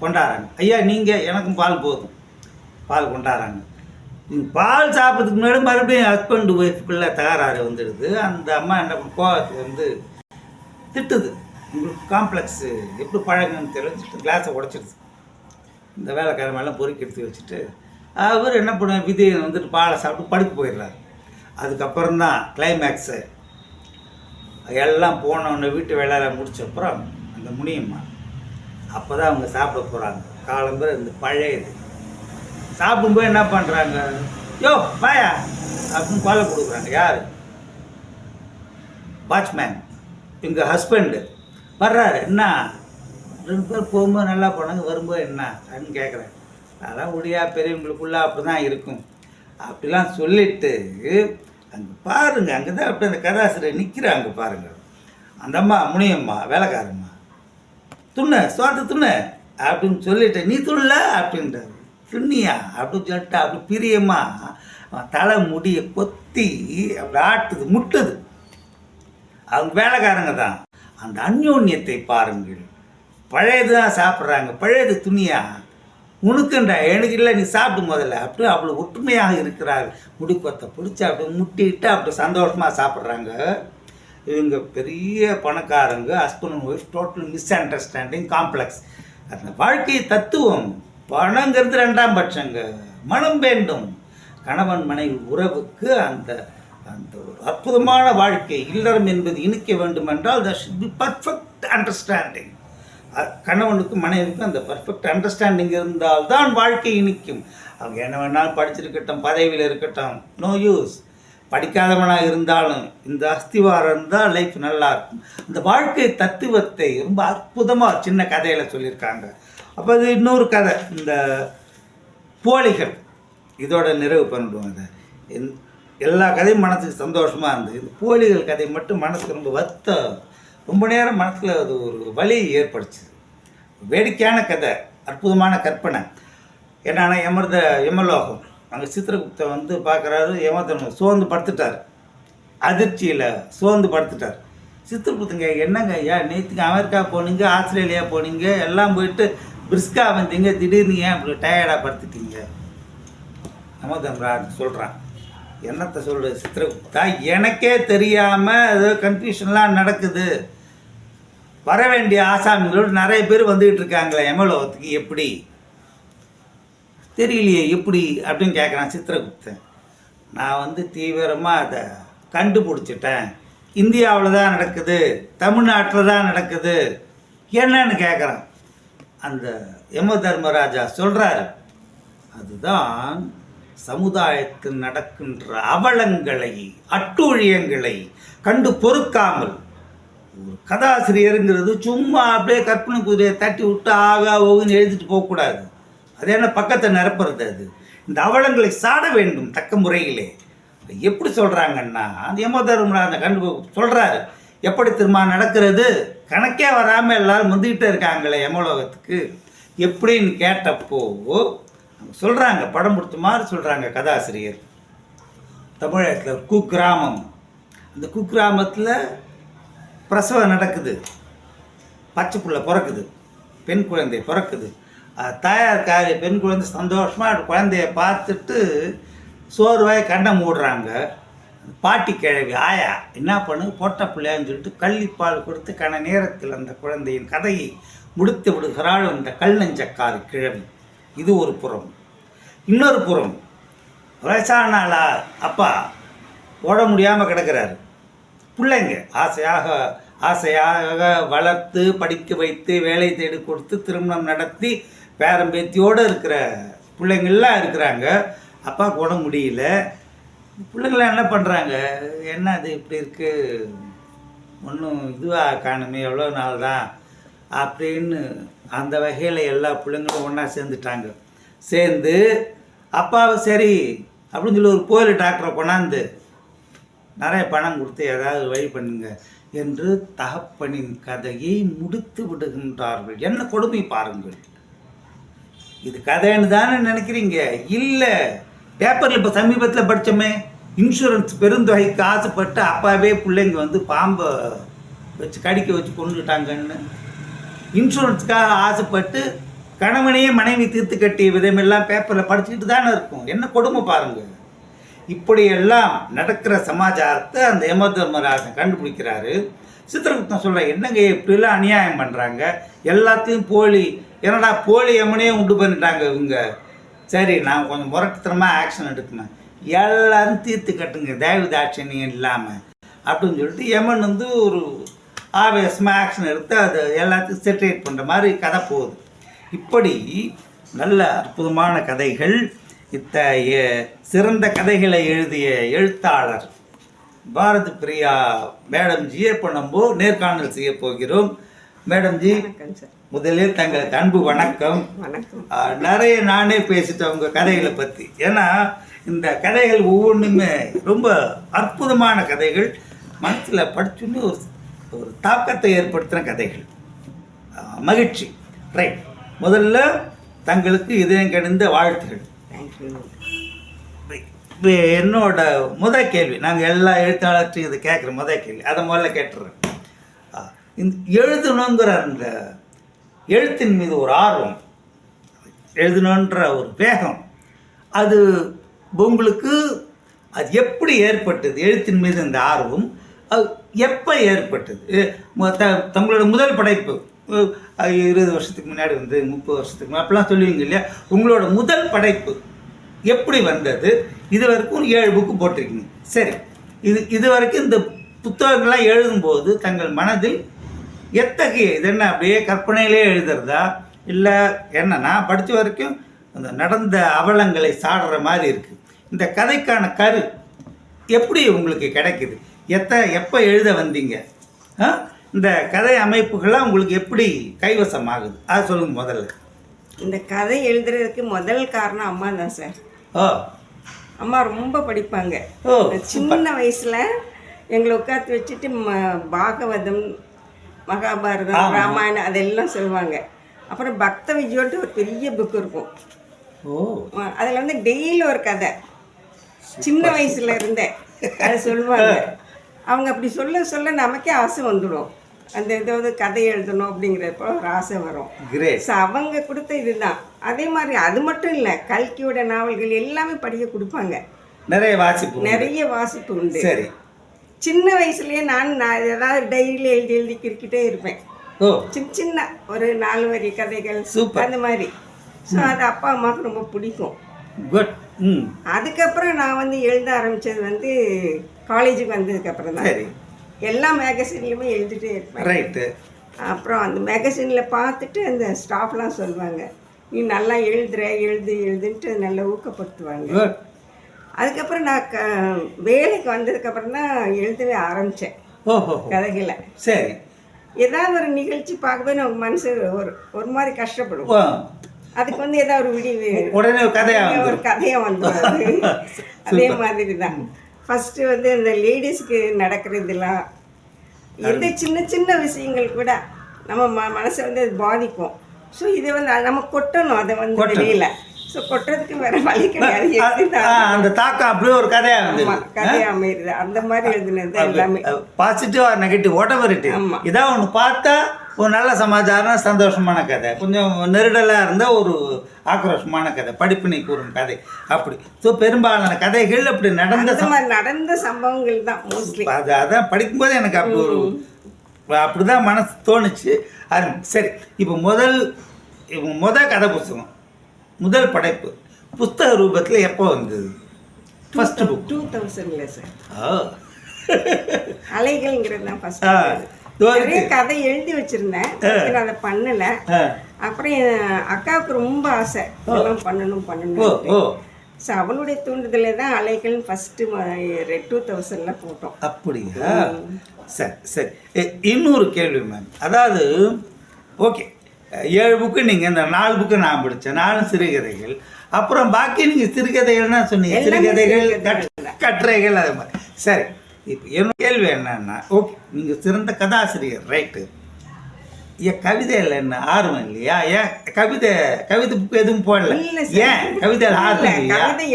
கொண்டாடுறாங்க. ஐயா நீங்கள் எனக்கும் பால் போதும். பால் கொண்டாடுறாங்க. நீங்கள் பால் சாப்பிட்றதுக்கு முன்னாடி மறுபடியும் ஹஸ்பண்ட் ஒய்ஃபுக்குள்ளே தகராறு வந்துடுது. அந்த அம்மா என்ன கோவத்தை வந்து திட்டுது. உங்களுக்கு காம்ப்ளெக்ஸு எப்படி பழகுன்னு தெரிஞ்சுட்டு கிளாஸை உடச்சிடுது. இந்த வேலைக்காரமெல்லாம் பொறுக்கி எடுத்து வச்சுட்டு அவர் என்ன பண்ண விதியை வந்துட்டு பாலை சாப்பிட்டு படுக்க போயிடுறாரு. அதுக்கப்புறம் தான் கிளைமேக்ஸு. எல்லாம் போனவொன்னே வீட்டு வேலையில் முடிச்சப்புறம் அந்த முனியம்மா அப்போ தான் அவங்க சாப்பிட போகிறாங்க. காலம்பரம் இந்த பழையது சாப்பிடும்போது என்ன பண்ணுறாங்க, யோ பாயா அப்படின்னு கொலை கொடுக்குறாங்க. யார்? வாட்ச்மேன். எங்கள் ஹஸ்பண்டு வர்றாரு. என்ன 2 பேர் போகும்போது நல்லா போனாங்க, வரும்போது என்ன அப்படின்னு கேட்குறேன். அதெல்லாம் முடியா பெரியவங்களுக்குள்ளே அப்படி தான் இருக்கும் அப்படிலாம் சொல்லிவிட்டு அங்கே பாருங்கள், அங்கே தான் அப்படி அந்த கதாசிரியர் நிற்கிறாங்க பாருங்கள். அந்த அம்மா முனியம்மா வேலைக்காரம்மா, துண்ணு சோத்து துண்ணு அப்படின்னு சொல்லிட்டு, நீ துண்ணல அப்படின்றாரு. துண்ணியா அப்படின்னு சொல்லிட்டு அப்படி பிரியமாக தலை முடியை கொத்தி அப்படி ஆட்டுது, முட்டுது. அவங்க வேலைக்காரங்க தான். அந்த அந்யோன்யத்தை பாருங்கள். பழையது தான் சாப்பிட்றாங்க, பழையது துணியா உனக்குண்டா எனக்கு இல்லை, நீ சாப்பிடும் முதல்ல அப்படி அவ்வளோ ஒற்றுமையாக இருக்கிறார். முடிக்கொத்தை பிடிச்சி அப்படி முட்டிட்டு அப்படி சந்தோஷமாக சாப்பிட்றாங்க. இவங்க பெரிய பணக்காரங்க, husband and wife total miss understanding complex. அந்த வாழ்க்கை தத்துவம் பணங்கிறது 2ஆம் பட்சங்க. மனம் வேண்டும். கணவன் மனைவி உறவுக்கு அந்த அந்த ஒரு அற்புதமான வாழ்க்கை இல்லறம் என்பது இனிக்க வேண்டும் என்றால் there should be perfect understanding. கணவனுக்கும் மனைவிக்கும் அந்த பர்ஃபெக்ட் அண்டர்ஸ்டாண்டிங் இருந்தால்தான் வாழ்க்கை இனிக்கும். அவங்க என்ன வேணாலும் படிச்சிருக்கட்டும், பதவியில் இருக்கட்டும், நோ யூஸ். படிக்காதவனாக இருந்தாலும் இந்த அஸ்திவாரம் இருந்தால் லைஃப் நல்லாயிருக்கும். இந்த வாழ்க்கை தத்துவத்தை ரொம்ப அற்புதமாக சின்ன கதையில் சொல்லியிருக்காங்க. அப்போ அது இன்னொரு கதை, இந்த போலிகள். இதோட நிறைவு பண்ணிடுவாங்க. எல்லா கதையும் மனசுக்கு சந்தோஷமாக இருந்தது. இந்த போலிகள் கதை மட்டும் மனசுக்கு ரொம்ப ரொம்ப நேரம் மனசில் அது ஒரு வலி ஏற்படுச்சு. வேடிக்கையான கதை, அற்புதமான கற்பனை. என்னன்னா யமலோகம் அங்கே சித்திரகுப்தன் வந்து பார்க்குறாரு, யமதர்மன் சோர்ந்து படுத்துட்டார், அதிர்ச்சியில் சோர்ந்து படுத்துட்டார். சித்திரகுப்தங்க என்னங்க ஐயா, நேற்றுக்கு அமெரிக்கா போனீங்க, ஆஸ்திரேலியா போனீங்க, எல்லாம் போயிட்டு பிரிஸ்கா வந்தீங்க, திடீர்னு ஏன் இப்படி டயர்டாக படுத்துட்டீங்க? யமதர்மராஜ் சொல்கிறான், என்னத்தை சொல்கிறது சித்திரகுப்தா, எனக்கே தெரியாமல் ஏதோ கன்ஃபியூஷன்லாம் நடக்குது. வர வேண்டிய ஆசாமிகளோடு நிறைய பேர் வந்துக்கிட்டு இருக்காங்களே யமலோகத்துக்கு, எப்படி தெரியலையே எப்படி அப்படின்னு கேட்குறான் சித்திரகுப்தன். நான் வந்து தீவிரமாக அதை கண்டுபிடிச்சிட்டேன். இந்தியாவில் தான் நடக்குது, தமிழ்நாட்டில் தான் நடக்குது, என்னன்னு கேட்குறான். அந்த யம தர்மராஜா சொல்கிறாரு, அதுதான் சமுதாயத்தில் நடக்கின்ற அவலங்களை, அட்டூழியங்களை கண்டு பொறுக்காமல் ஒரு கதாசிரியருங்கிறது சும்மா அப்படியே கற்பனை குதிரையை தட்டி விட்டு ஆகா ஓகுன்னு எழுதிட்டு போகக்கூடாது. அது என்ன பக்கத்தை நிரப்புறது? அது இந்த அவலங்களை சாட வேண்டும் தக்க முறையிலே. எப்படி சொல்கிறாங்கன்னா, அந்த யமதர்மராஜன் கண்டு சொல்கிறாரு, எப்படி திரும்ப நடக்கிறது, கணக்கே வராமல் எல்லாரும் வந்துக்கிட்டே இருக்காங்களே யமலோகத்துக்கு எப்படின்னு கேட்டப்போ சொல்கிறாங்க, படம் கொடுத்த மாதிரி சொல்கிறாங்க கதாசிரியர். தமிழகத்தில் ஒரு குக்கிராமம், அந்த குக்கிராமத்தில் பிரசவம் நடக்குது, பச்சை புள்ள பிறக்குது, பெண் குழந்தை பிறக்குது. தாயார் பெண் குழந்தை சந்தோஷமாக குழந்தைய பார்த்துட்டு சோர்வாய் கண்ணை மூடுறாங்க. பாட்டி கிழவி ஆயா என்ன பண்ணு, பொட்ட பிள்ளையான்னு சொல்லிட்டு கள்ளிப்பால் கொடுத்து கன நேரத்தில் அந்த குழந்தையின் கதையை முடித்து விடுகிறாள் அந்த கல் நெஞ்சக்காரி கிழவி. இது ஒரு புறம். இன்னொரு புறம், வயசானாலா அப்பா ஓட முடியாமல் கிடக்கிறாரு. பிள்ளைங்க ஆசையாக வளர்த்து படிக்க வைத்து வேலை தேடி கொடுத்து திருமணம் நடத்தி பேரம்பேத்தியோடு இருக்கிற பிள்ளைங்கள்லாம் இருக்கிறாங்க. அப்பா கூட முடியல. பிள்ளைங்களாம் என்ன பண்ணுறாங்க, என்ன அது இப்படி இருக்குது, ஒன்றும் இதுவாக காணுமே, எவ்வளோ நாள் தான் அப்படின்னு அந்த வகையில் எல்லா பிள்ளைங்களும் ஒன்றா சேர்ந்துட்டாங்க. சேர்ந்து அப்பாவை சரி அப்படின்னு சொல்லி ஒரு கோயில் டாக்டரை கொண்டாந்து நிறைய பணம் கொடுத்து ஏதாவது வழி பண்ணுங்க என்று தகப்பனின் கதையை முடித்து விடுகின்றார்கள். என்ன கொடுமை பாருங்கள். இது கதைன்னு தானே நினைக்கிறீங்க? இல்லை, பேப்பரில் இப்போ சமீபத்தில் படித்தோமே, இன்சூரன்ஸ் பெருந்தொகைக்கு ஆசைப்பட்டு அப்பாவே பிள்ளைங்க வந்து பாம்பை வச்சு கடிக்க வச்சு கொண்டுட்டாங்கன்னு. இன்சூரன்ஸுக்காக ஆசைப்பட்டு கணவனையே மனைவி தீர்த்து கட்டிய விதமெல்லாம் பேப்பரில் படிச்சுக்கிட்டு தானே இருக்கும். என்ன கொடுமை பாருங்கள். இப்படியெல்லாம் நடக்கிற சமாச்சாரத்தை அந்த யமதர்மராஜன் கண்டுபிடிக்கிறாரு. சித்திரகுப்தன் சொல்கிற, என்னங்க இப்படிலாம் அநியாயம் பண்ணுறாங்க, எல்லாத்தையும் போலி, என்னடா போலி யமனே உண்டு பண்ணிட்டாங்க இவங்க, சரி நான் கொஞ்சம் முரட்டுத்தனமாக ஆக்ஷன் எடுக்கணும், எல்லாரும் தீர்த்து கட்டுங்க தயவு தாட்சணியம் இல்லாமல் அப்படின்னு சொல்லிட்டு யமன் வந்து ஒரு ஆவேசமாக ஆக்ஷன் எடுத்து அதை எல்லாத்தையும் செட்ரேட் பண்ணுற மாதிரி கதை போகுது. இப்படி நல்ல அற்புதமான கதைகள். இத்தகைய சிறந்த கதைகளை எழுதிய எழுத்தாளர் பாரதி பிரியா மேடம்ஜியை இப்போ நம்ம நேர்காணல் செய்ய போகிறோம். மேடம்ஜி, முதலில் தங்களுக்கு அன்பு வணக்கம். நிறைய நானே பேசிட்டேன் உங்கள் கதைகளை பற்றி. ஏன்னா இந்த கதைகள் ஒவ்வொன்றுமே ரொம்ப அற்புதமான கதைகள், மனசில் படிச்சுன்னு ஒரு தாக்கத்தை ஏற்படுத்தின கதைகள். மகிழ்ச்சி. ரைட், முதல்ல தங்களுக்கு இதயம் கணிந்த வாழ்த்துகள். என்னோட முதல் கேள்வி, நாங்கள் எல்லா எழுத்தாளர்கிட்டையும் இதை கேட்குற முதல் கேள்வி, அதை முதல்ல கேட்டுறேன். இந்த எழுதணுங்கிற அந்த எழுத்தின் மீது ஒரு ஆர்வம், எழுதணுன்ற ஒரு வேகம், அது உங்களுக்கு அது எப்படி ஏற்பட்டது? எழுத்தின் மீது இந்த ஆர்வம் அது எப்போ ஏற்பட்டது? தங்களோட முதல் படைப்பு 20 வருஷத்துக்கு முன்னாடி வந்து 30 வருஷத்துக்கு முன்னாடி அப்படிலாம் சொல்லுவீங்க இல்லையா? உங்களோட முதல் படைப்பு எப்படி வந்தது? இது வரைக்கும் 7 புக்கு போட்டிருக்கீங்க. சரி, இது வரைக்கும் இந்த புத்தகங்கள்லாம் எழுதும்போது தங்கள் மனதில் எத்தகைய இது என்ன அப்படியே கற்பனையிலே எழுதுறதா இல்லை என்ன? நான் படித்த வரைக்கும் அந்த நடந்த அவலங்களை சாடுற மாதிரி இருக்குது. இந்த கதைக்கான கரு எப்படி உங்களுக்கு கிடைக்குது? எப்போ எழுத வந்தீங்க? இந்த கதை அமைப்புகள்லாம் உங்களுக்கு எப்படி கைவசம் ஆகுது? அதை சொல்லுங்க முதல்ல. இந்த கதை எழுதுறதுக்கு முதல் காரணம் அம்மா தான் சார். அம்மா ரொம்ப படிப்பாங்க. சின்ன வயசில் எங்களை உட்காந்து வச்சுட்டு பாகவதம், மகாபாரதம், ராமாயணம் அதெல்லாம் சொல்லுவாங்க. அப்புறம் பக்த விஜயோட்டு ஒரு பெரிய புக் இருக்கும். அதில் வந்து டெய்லி ஒரு கதை சின்ன வயசுல இருந்தே அதை சொல்லுவாங்க. அவங்க அப்படி சொல்ல சொல்ல நமக்கே ஆசை வந்துடும். அந்த ஏதாவது கதை எழுதணும் அப்படிங்கிறப்போ ஒரு ஆசை வரும். ஸோ அவங்க கொடுத்த இதுதான். அதே மாதிரி அது மட்டும் இல்லை, கல்கியோட நாவல்கள் எல்லாமே படிக்க கொடுப்பாங்க. நிறைய வாசிப்பு உண்டு. சரி, சின்ன வயசுலேயே நான் ஏதாவது டைரியில் எழுதி கிறுக்கிட்டே இருப்பேன். சின்ன சின்ன ஒரு 4 வரி கதைகள் அந்த மாதிரி. ஸோ அது அப்பா அம்மாவுக்கு ரொம்ப பிடிக்கும். அதுக்கப்புறம் நான் வந்து எழுத ஆரம்பித்தது வந்து காலேஜுக்கு வந்ததுக்கப்புறம் தான். எல்லா மேகசின்லையுமே எழுதிட்டே இருப்பேன். ரைட்டு. அப்புறம் அந்த மேகசினில் பார்த்துட்டு அந்த ஸ்டாஃப்லாம் சொல்லுவாங்க, நீ நல்லா எழுதுன்ட்டு நல்லா ஊக்கப்படுத்துவாங்க. அதுக்கப்புறம் நான் வேலைக்கு வந்ததுக்கப்புறம் தான் எழுதவே ஆரம்பித்தேன் கதைகளை. சரி, ஏதாவது ஒரு நிகழ்ச்சி பார்க்கவே நமக்கு மனசு ஒரு மாதிரி கஷ்டப்படும். அதுக்கு வந்து ஏதாவது ஒரு விடிவு உடனே ஒரு கதையாக வந்துடும். அதே மாதிரி தான் ஃபஸ்ட்டு வந்து இந்த லேடிஸ்க்கு நடக்கிறதுலாம் எந்த சின்ன சின்ன விஷயங்கள் கூட நம்ம மனசை வந்து அது பாதிக்கும். ஸோ இதை வந்து நம்ம கொட்டணும், அதை வந்து வெளியில். ஸோ கொட்டுறதுக்கு வேற வழி கிடையாது. அந்த தாக்கம் அப்படியே ஒரு கதையாக அமையுது. அந்த மாதிரி எழுதுனது எல்லாமே positive or negative what ever it is. இதான் ஒன்று பார்த்தா ஒரு நல்ல சமாச்சாரம், சந்தோஷமான கதை, கொஞ்சம் நெருடலாக இருந்தால் ஒரு ஆக்ரோஷமான கதை, படிப்பினை கூறும் கதை, அப்படி. ஸோ பெரும்பாலான கதைகள் அப்படி நடந்த சம்பவங்கள் தான் மோஸ்ட்லி. அதான் படிக்கும்போது எனக்கு அப்படி அப்படிதான் மனசு தோணுச்சு. அது சரி. இப்போ முதல் கதை புத்தகம், முதல் படைப்பு புஸ்தக ரூபத்தில் எப்போ வந்தது? First book 2000 sir. அலைகள்ங்கிறது தான் ஃபர்ஸ்ட். நிறைய கதை எழுதி வச்சிருந்தேன், அதை பண்ணல. அப்புறம் என் அக்காவுக்கு ரொம்ப ஆசை இதெல்லாம் பண்ணணும். ஸோ அவளுடைய தூண்டுதலே தான் அலைகள் ஃபர்ஸ்ட் 2000 போட்டோம். அப்படியா? சரி சரி. இன்னொரு கேள்வி மேம், அதாவது ஓகே 7 புக்கு நீங்கள், இந்த 4 புக்கு நான் படித்தேன், 4 சிறுகதைகள். அப்புறம் பாக்கி நீங்கள் சிறுகதைகள்னா சொன்னீங்க, சிறுகதைகள், கட்டுரைகள், அது மாதிரி. சரி, இப்போ என்ன கேள்வி என்னன்னா, ஓகே நீங்கள் சிறந்த கதாசிரியர், ரைட்டு. ஏன் கவிதையில் என்ன ஆர்வம் இல்லையா? ஏன் கவிதை புக்கு எதுவும் போடல? ஏன் கவிதையில் ஆர்வம் இல்லையா? கவிதை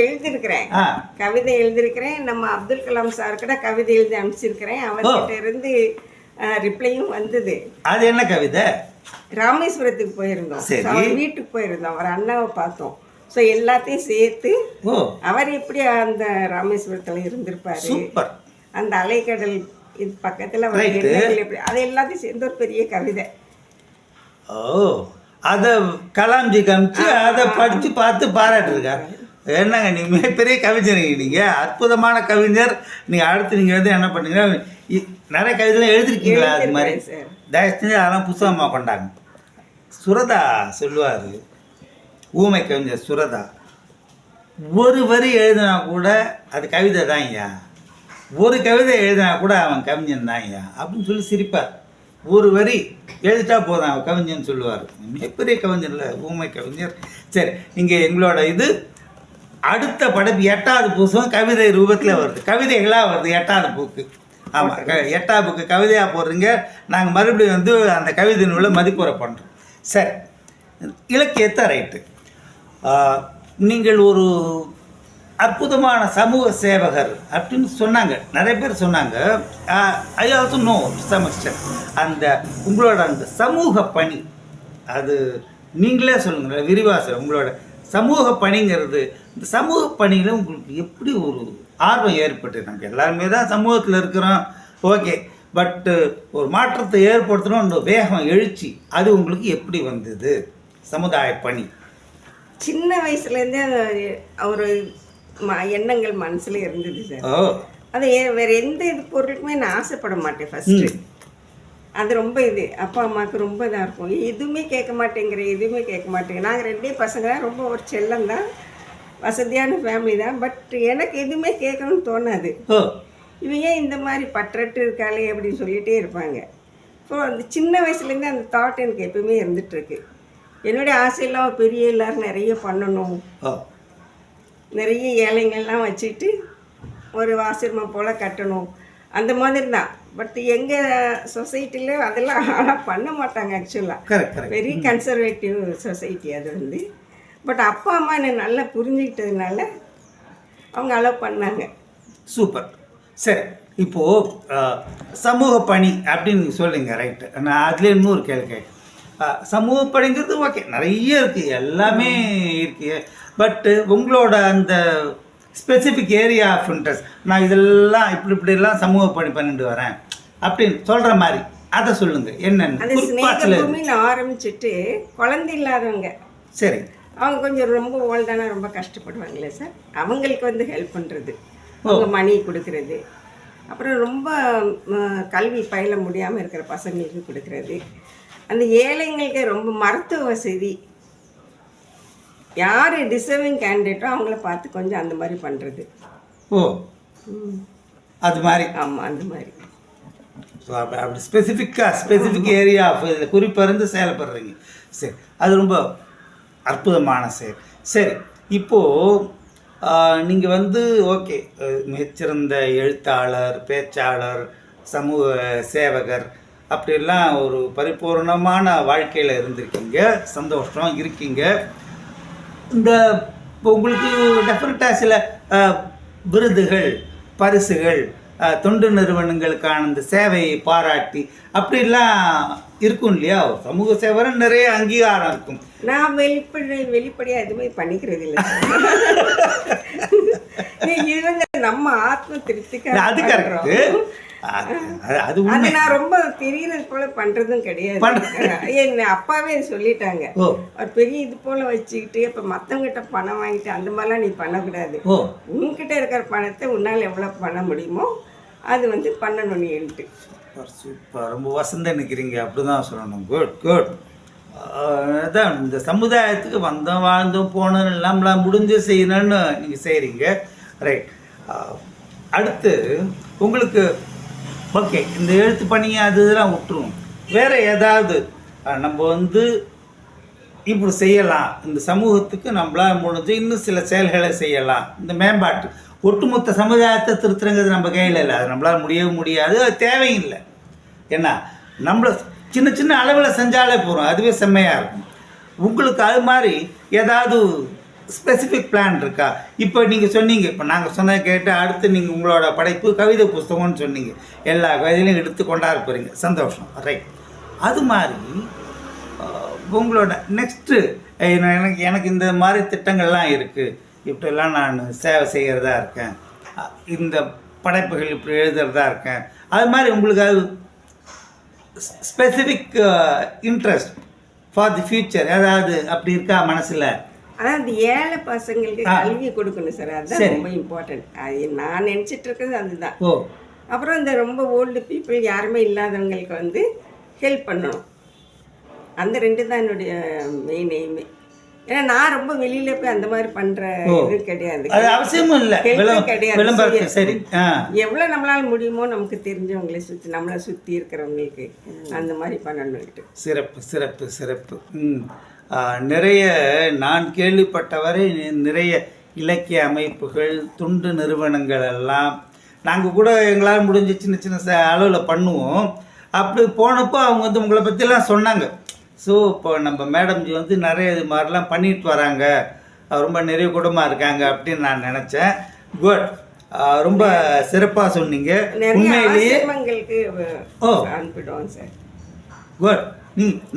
எழுதியிருக்கிறேன். நம்ம அப்துல் கலாம் சார் கூட கவிதை எழுதி அனுப்பிச்சிருக்கிறேன். அவர்கிட்ட இருந்து ரிப்ளையும் வந்தது. அது என்ன கவிதை? ராமேஸ்வரத்துக்கு போயிருந்தோம், அவர் வீட்டுக்கு போயிருந்தோம், அவர் அண்ணாவை பார்த்தோம். ஸோ எல்லாத்தையும் சேர்த்து அவர் எப்படி அந்த ராமேஸ்வரத்தில் இருந்திருப்பாரு, அந்த அலைக்கடல் இது பக்கத்தில் எப்படி, அது எல்லாத்தையும் சேர்ந்து ஒரு பெரிய கவிதை. அதை கலாம்ஜி காமிச்சு அதை படித்து பார்த்து பாராட்டிருக்காரு. என்னங்க நீங்கள் மிகப்பெரிய கவிஞர், நீங்கள் அற்புதமான கவிஞர். நீங்கள் அடுத்து நீங்கள் வந்து என்ன பண்ணீங்கன்னா, நிறைய கவிதைலாம் எழுதிருக்கீங்களா? அது மாதிரி தயவு செஞ்சு அதெல்லாம் புத்தகமாக கொண்டாங்க. சுரதா சொல்லுவார், ஊமை கவிஞர் சுரதா, ஒரு வரி எழுதினா கூட அது கவிதை தான் ஐயா, ஒரு கவிதை எழுதினா கூட அவன் கவிஞன் தான் ஐயா அப்படின்னு சொல்லி சிரிப்பார். ஒரு வரி எழுதிட்டா போதும் அவன் கவிஞன் சொல்லுவார். மிகப்பெரிய கவிஞர் இல்லை, ஊமை கவிஞர். சரி, நீங்கள் எங்களோட இது அடுத்த படைப்பு 8வது புத்தகம் கவிதை ரூபத்தில் வருது, கவிதைகளாக வருது 8வது புக்கு. ஆமாம், 8வது புக்கு கவிதையாக போடுறீங்க. நாங்கள் மறுபடியும் வந்து அந்த கவிதை நூலை மதிப்புரை பண்ணுறோம். சரி, இலக்கியத்தை ரைட்டு. நீங்கள் ஒரு அற்புதமான சமூக சேவகர் அப்படின்னு சொன்னாங்க, நிறைய பேர் சொன்னாங்க. I also know some extent. அந்த உங்களோட அந்த சமூக பணி, அது நீங்களே சொல்லுங்கள் விரிவாசம். உங்களோட சமூக பணிங்கிறது, இந்த சமூக பணியில் உங்களுக்கு எப்படி ஒரு ஆர்வம் ஏற்பட்டு? நமக்கு எல்லாருமே தான் சமூகத்தில் இருக்கிறோம், ஓகே. பட்டு ஒரு மாற்றத்தை ஏற்படுத்தணும், அந்த வேகம், எழுச்சி, அது உங்களுக்கு எப்படி வந்தது? சமுதாய பணி சின்ன வயசுலேருந்தே ஒரு எண்ணங்கள் மனசில் இருந்தது சார். அது வேறு எந்த இது பொருளுக்குமே நான் ஆசைப்பட மாட்டேன் ஃபஸ்ட்டு. அது ரொம்ப இது அப்பா அம்மாவுக்கு ரொம்ப இதாக இருக்கும். எதுவுமே கேட்க மாட்டேங்கிற, எதுவுமே கேட்க மாட்டேங்க. நாங்கள் 2 பசங்க தான், ரொம்ப ஒரு செல்லம் தான், வசதியான ஃபேமிலி தான். பட் எனக்கு எதுவுமே கேட்கணும்னு தோணாது. இவங்க இந்த மாதிரி பற்றட்டு இருக்காளே அப்படின்னு சொல்லிகிட்டே இருப்பாங்க. ஸோ அந்த சின்ன வயசுலேருந்து அந்த தாட் எனக்கு எப்பவுமே இருந்துகிட்ருக்கு. என்னுடைய ஆசையெல்லாம் பெரிய எல்லோரும் நிறைய பண்ணணும், நிறைய ஏழைங்கள்லாம் வச்சுட்டு ஒரு ஆசிரமம் போல் கட்டணும், அந்த மாதிரி தான். பட் எங்கள் சொசைட்டியில் அதெல்லாம் ஆனால் பண்ண மாட்டாங்க ஆக்சுவலாக. வெரி கன்சர்வேட்டிவ் சொசைட்டி அது வந்து. பட் அப்பா அம்மா என்னை நல்லா புரிஞ்சுக்கிட்டதுனால அவங்க அலோவ் பண்ணாங்க. சூப்பர். சரி, இப்போது சமூக பணி அப்படின்னு சொல்லுங்க, ரைட்டு. நான் அதுலேயே இன்னொரு கேள்வி சமூக பணிங்கிறது ஓகே, நிறைய இருக்குது, எல்லாமே இருக்குது. பட்டு உங்களோட அந்த ஸ்பெசிஃபிக் ஏரியா ஆஃப் இன்ட்ரெஸ்ட், நான் இதெல்லாம் இப்படிலாம் சமூக பணி பண்ணிட்டு வரேன் அப்படின்னு சொல்கிற மாதிரி அதை சொல்லுங்கள். என்னென்ன அந்த ஸ்நேகபூமின்னு ஆரம்பிச்சுட்டு குழந்தை இல்லாதவங்க, சரி, அவங்க கொஞ்சம் ரொம்ப ஓல்டானா ரொம்ப கஷ்டப்படுவாங்களே சார், அவங்களுக்கு வந்து ஹெல்ப் பண்ணுறது, அவங்க மணி கொடுக்கறது, அப்புறம் ரொம்ப கல்வி பயில முடியாமல் இருக்கிற பசங்களுக்கு கொடுக்கறது, அந்த ஏழைங்களுக்கு ரொம்ப மருத்துவ வசதி, யார் டிசர்விங் கேண்டிடேட்டோ அவங்கள பார்த்து கொஞ்சம் அந்த மாதிரி பண்ணுறது. அது மாதிரி. ஆமாம், அந்த மாதிரி. ஸோ அப்படி ஸ்பெசிஃபிக் ஏரியா குறிப்பிருந்து செயல்படுறீங்க. சரி, அது ரொம்ப அற்புதமான செயல். சரி, இப்போது நீங்கள் வந்து ஓகே, மிகச்சிறந்த எழுத்தாளர், பேச்சாளர், சமூக சேவகர், அப்படிலாம் ஒரு பரிபூர்ணமான வாழ்க்கையில் இருந்திருக்கீங்க, சந்தோஷம் இருக்கீங்க. இந்த உங்களுக்கு டெஃபினட்டாக சில விருதுகள், பரிசுகள், தொண்டு நிறுவனங்களுக்கான இந்த சேவையை பாராட்டி அப்படிலாம் இருக்கும் இல்லையா? சமூக சேவை நிறைய அங்கீகாரம் இருக்கும். நான் வெளிப்படையாக எதுவுமே பண்ணிக்கிறது இல்லை. இவங்க நம்ம ஆத்ம திருப்திக்கு அது கரெக்டு. அது நான் ரொம்ப தெரியறது போல பண்றதும் கிடையாது. என் அப்பாவே சொல்லிட்டாங்க, ஒரு பெரிய இது போல வச்சுக்கிட்டு இப்ப மத்தவங்கிட்ட பணம் வாங்கிட்டு அந்த மாதிரிலாம் நீ பண்ணக்கூடாது. உன்கிட்ட இருக்கிற பணத்தை உன்னால் எவ்வளவு பண்ண முடியுமோ அது வந்து பண்ணணும் நீன்ட்டு. சூப்பர், ரொம்ப வசந்த நிற்கிறீங்க, அப்படிதான் சொல்லணும். Good good. அதான் இந்த சமுதாயத்துக்கு வந்தோம் வாழ்ந்தோம் போனோம் நம்மளாம் முடிஞ்சு செய்யணும்னு நீங்கள் செய்கிறீங்க, ரைட். அடுத்து உங்களுக்கு ஓகே, இந்த எழுத்து பணியை அது இதெல்லாம் விட்டுருவோம், வேறு ஏதாவது நம்ம வந்து இப்படி செய்யலாம், இந்த சமூகத்துக்கு நம்மளால் முடிஞ்சு இன்னும் சில செயல்களை செய்யலாம், இந்த மேம்பாட்டு ஒட்டுமொத்த சமுதாயத்தை திருத்துறங்கிறது நம்ம கையில் இல்லை, அது நம்மளால் முடியவும் முடியாது, அது தேவையில்லை. ஏன்னா நம்மளை சின்ன சின்ன அளவில் செஞ்சாலே போகிறோம், அதுவே செம்மையாக இருக்கும். உங்களுக்கு அது மாதிரி ஏதாவது ஸ்பெசிஃபிக் பிளான் இருக்கா? இப்போ நீங்கள் சொன்னீங்க, இப்போ நாங்கள் சொன்னதை கேட்டு அடுத்து நீங்கள் உங்களோட படைப்பு கவிதை புஸ்தகம்னு சொன்னீங்க, எல்லா கவிதையிலையும் எடுத்து கொண்டாட போகிறீங்க, சந்தோஷம், ரைட். அது மாதிரி உங்களோட நெக்ஸ்ட்டு எனக்கு இந்த மாதிரி திட்டங்கள்லாம் இருக்குது, இப்படிலாம் நான் சேவை செய்கிறதா இருக்கேன், இந்த படைப்புகள் இப்படி எழுதுறதா இருக்கேன், அது மாதிரி உங்களுக்கு அது specific interest for the future ஏதாவது அப்படி இருக்கா மனசில்? அதான் அந்த ஏழை பசங்களுக்கு கல்வி கொடுக்கணும் சார், அதுதான் ரொம்ப இம்பார்ட்டன்ட். அது நான் நினச்சிட்டு இருக்கிறது அதுதான். அப்புறம் இந்த ரொம்ப ஓல்டு பீப்புள் யாருமே இல்லாதவங்களுக்கு வந்து ஹெல்ப் பண்ணணும், அந்த 2 தான் என்னுடைய மெயின் எய்மே. ஏன்னா நான் ரொம்ப வெளியில போய் அந்த மாதிரி பண்ற இது கிடையாது, அது அவசியமும் இல்லை, கிடையாது. சரி, எவ்வளோ நம்மளால முடியுமோ நமக்கு தெரிஞ்சவங்களை நம்மளை சுற்றி இருக்கிறவங்களுக்கு அந்த மாதிரி பண்ணணும்ட்டு. சிறப்பு சிறப்பு சிறப்பு. நிறைய நான் கேள்விப்பட்டவரை நிறைய இலக்கிய அமைப்புகள், தொண்டு நிறுவனங்கள் எல்லாம் நாங்கள் கூட எங்களால் முடிஞ்ச சின்ன சின்ன அளவில் பண்ணுவோம். அப்படி போனப்போ அவங்க வந்து உங்களை பற்றிலாம் சொன்னாங்க. ஸோ இப்போ நம்ம மேடம்ஜி வந்து நிறைய இது மாதிரிலாம் பண்ணிட்டு வராங்க, ரொம்ப நிறைய குடும்பமாக இருக்காங்க அப்படின்னு நான் நினச்சேன். குட், ரொம்ப சிறப்பாக சொன்னீங்க. உண்மையிலேயே குட்.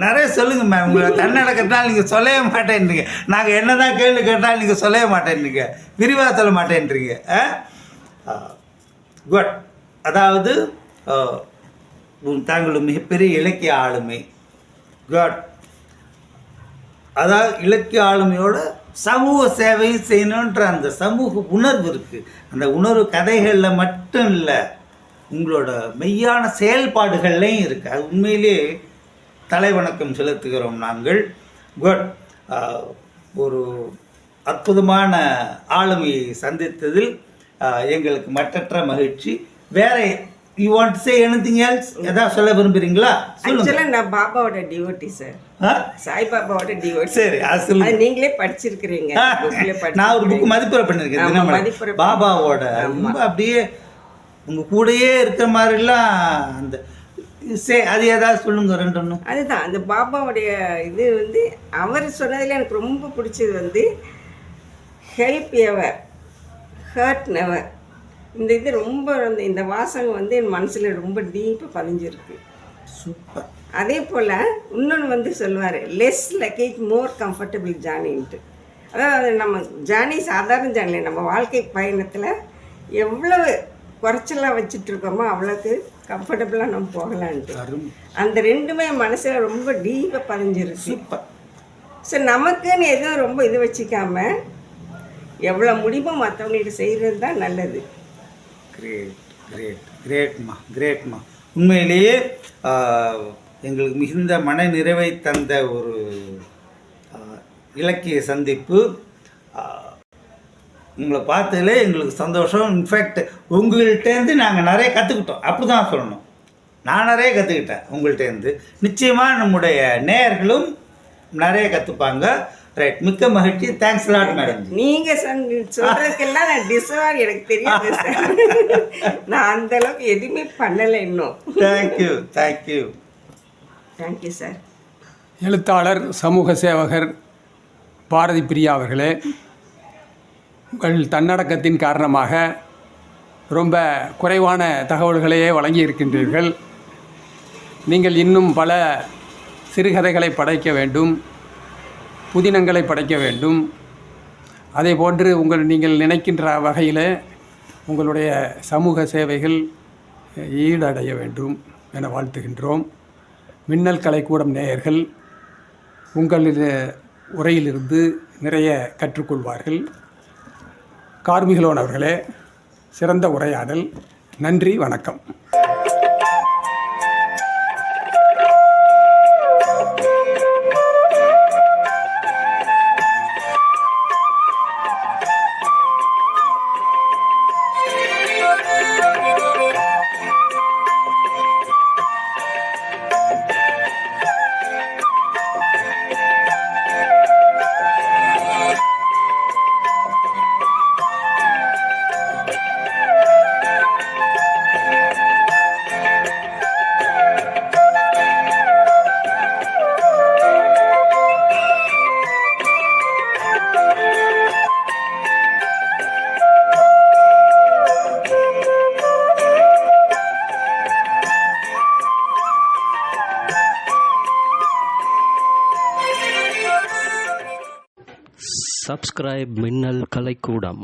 நிறைய சொல்லுங்கள் மேம், உங்களை தன்னடை கேட்டாலும் நீங்கள் சொல்லவே மாட்டேன்றீங்க, நாங்கள் என்ன தான் கேள்வி கேட்டாலும் நீங்கள் சொல்லவே மாட்டேன்றீங்க, விரிவாக சொல்ல மாட்டேன்றீங்க. குட். அதாவது தாங்களும் மிகப்பெரிய இலக்கிய ஆளுமை. குட். அதாவது இலக்கிய ஆளுமையோட சமூக சேவையும் செய்யணுன்ற அந்த சமூக உணர்வு இருக்குது. அந்த உணர்வு கதைகளில் மட்டும் இல்லை, உங்களோட மெய்யான செயல்பாடுகள்லையும் இருக்குது. அது உண்மையிலே தலைவணக்கம் செலுத்துகிறோம் நாங்கள். குட். ஒரு அற்புதமான ஆளுமையை சந்தித்ததில் எங்களுக்கு மற்றற்ற மகிழ்ச்சி. வேற you want to say anything else? ஏதாவது சொல்ல விரும்புறீங்களா? ஆக்சுவலாக நான் பாபாவோட டிவோட்டி சார், சாய்பாபாவோட டிவோட்டி. சரி, அது நீங்களே படிச்சிருக்கிறீங்க. நான் ஒரு புக் மதிப்புரை பண்ணியிருக்கேன் பாபாவோட. ரொம்ப அப்படியே உங்கள் கூடயே இருக்கிற மாதிரிலாம் அந்த அது ஏதாவது சொல்லுங்க ரெண்டு ஒன்று. அதுதான் அந்த பாபாவுடைய இது வந்து அவர் சொன்னதில் எனக்கு ரொம்ப பிடிச்சது ஹெல்ப் எவர் ஹர்ட் நெவர். இந்த இது ரொம்ப இந்த வாசகம் என் மனசில் ரொம்ப டீப்பாக பதிஞ்சிருக்கு. சூப்பர். அதே போல் இன்னொன்று சொல்லுவார், லெஸ் லக்கேஜ் மோர் கம்ஃபர்டபுள் ஜார்னின்ட்டு. அதாவது நம்ம ஜார்னி சாதாரண ஜார்னி, நம்ம வாழ்க்கை பயணத்தில் எவ்வளவு குறைச்சலாக வச்சுட்ருக்கோமோ அவ்வளோக்கு கம்ஃபர்டபுளாக நம்ம போகலான்ட்டு. அந்த ரெண்டுமே மனசில் ரொம்ப டீப்பாக பதிஞ்சிருக்கு. சூப்பர். ஸோ நமக்குன்னு எதுவும் ரொம்ப இது வச்சுக்காம எவ்வளோ முடியுமோ மற்றவங்களுக்கு செய்கிறது தான் நல்லது. கிரேட் கிரேட் கிரேட்மா கிரேட்மா. உண்மையிலேயே எங்களுக்கு மிகுந்த மன நிறைவை தந்த ஒரு இலக்கிய சந்திப்பு. உங்களை பார்த்ததுலே எங்களுக்கு சந்தோஷம். இன்ஃபேக்ட் உங்கள்கிட்டேருந்து நாங்கள் நிறைய கற்றுக்கிட்டோம். அப்படி தான் சொல்லணும். நான் நிறைய கற்றுக்கிட்டேன் உங்கள்கிட்டேருந்து. நிச்சயமாக நம்முடைய நேயர்களும் நிறைய கற்றுப்பாங்க. ரைட். மிக்க மகிழ்ச்சி. Thanks lot madam. நீங்கள் சொல்கிறதுக்கெல்லாம் நான் டிசவார் எனக்கு தெரியாது சார். நான் அந்தளவுக்கு எதுவுமே பண்ணலை இன்னும். Thank you thank you thank you sir. எழுத்தாளர் சமூக சேவகர் பாரதி பிரியா அவர்களே, உங்கள் தன்னடக்கத்தின் காரணமாக ரொம்ப குறைவான தகவல்களையே வழங்கி இருக்கின்றீர்கள். நீங்கள் இன்னும் பல சிறுகதைகளை படைக்க வேண்டும், புதினங்களை படைக்க வேண்டும். அதே போன்று நீங்கள் நினைக்கின்ற வகையில் உங்களுடைய சமூக சேவைகள் ஈடடைய வேண்டும் என வாழ்த்துகின்றோம். மின்னல் கலைக்கூடம் நேயர்கள் உங்கள் உரையிலிருந்து நிறைய கற்றுக்கொள்வார்கள். கார்மிகலோன் அவர்களே, சிறந்த உரையாடல். நன்றி, வணக்கம். Subscribe மின்னல் கலைக்கூடம்.